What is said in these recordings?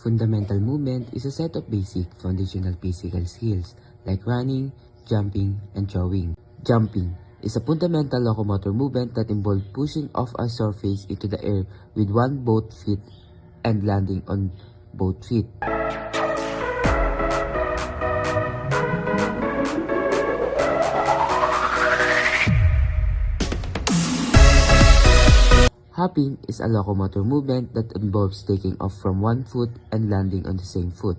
Fundamental movement is a set of basic foundational physical skills like running, jumping, and throwing. Jumping is a fundamental locomotor movement that involves pushing off a surface into the air with both feet and landing on both feet. Hopping is a locomotor movement that involves taking off from one foot and landing on the same foot.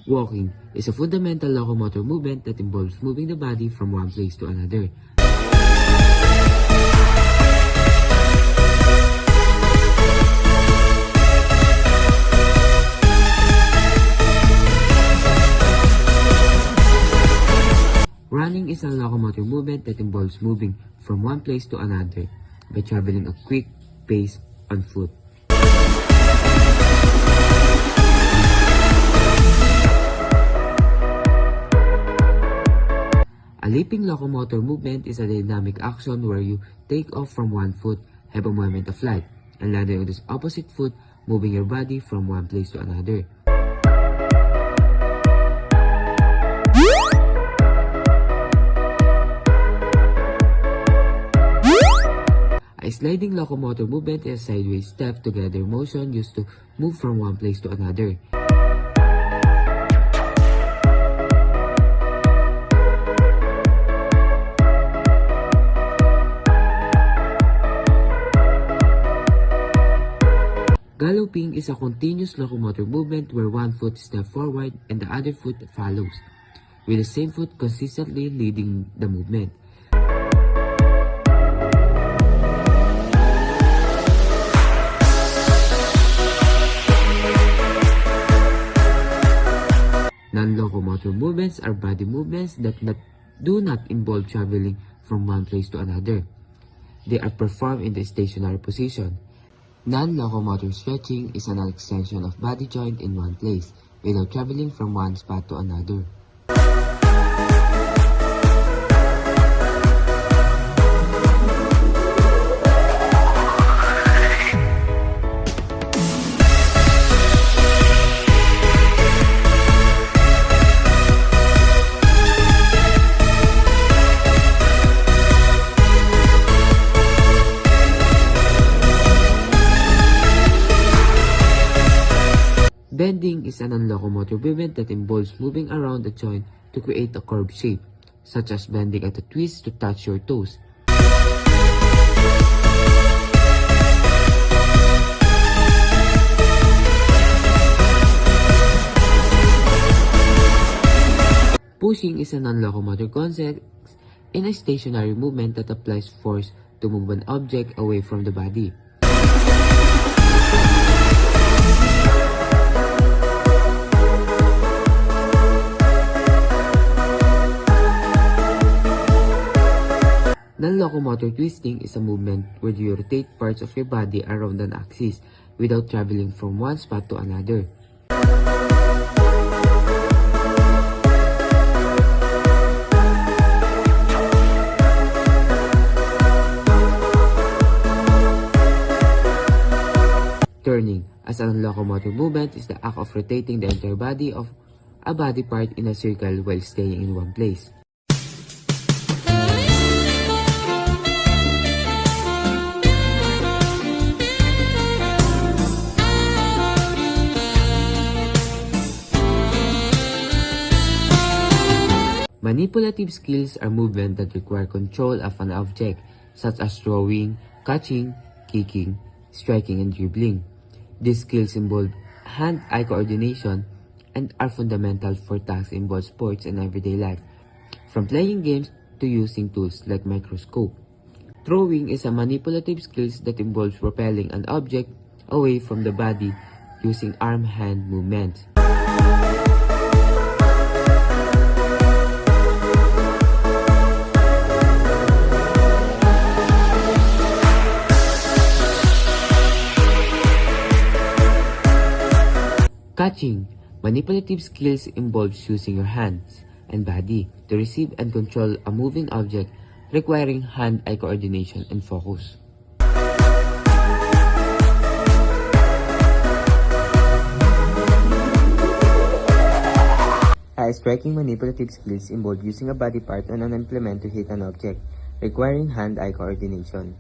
Walking is a fundamental locomotor movement that involves moving the body from one place to another. Running is a locomotor movement that involves moving from one place to another by traveling a quick pace on foot. A leaping locomotor movement is a dynamic action where you take off from one foot, have a moment of flight, and land on the opposite foot, moving your body from one place to another. A sliding locomotor movement is a sideways step together motion used to move from one place to another. Galloping is a continuous locomotor movement where one foot steps forward and the other foot follows, with the same foot consistently leading the movement. Non-locomotor movements are body movements that do not involve traveling from one place to another. They are performed in the stationary position. Non-locomotor stretching is an extension of body joint in one place without traveling from one spot to another. Bending is a non-locomotor movement that involves moving around a joint to create a curved shape, such as bending at a twist to touch your toes. Pushing is a non-locomotor concept in a stationary movement that applies force to move an object away from the body. Non-locomotor twisting is a movement where you rotate parts of your body around an axis without traveling from one spot to another. Turning, as a non-locomotor movement, is the act of rotating the entire body of a body part in a circle while staying in one place. Manipulative skills are movements that require control of an object, such as throwing, catching, kicking, striking, and dribbling. These skills involve hand-eye coordination and are fundamental for tasks in both sports and everyday life, from playing games to using tools like microscope. Throwing is a manipulative skill that involves propelling an object away from the body using arm-hand movements. Catching. Manipulative skills involves using your hands, and body to receive and control a moving object, requiring hand-eye coordination and focus. Striking manipulative skills involve using a body part on an implement to hit an object, requiring hand-eye coordination.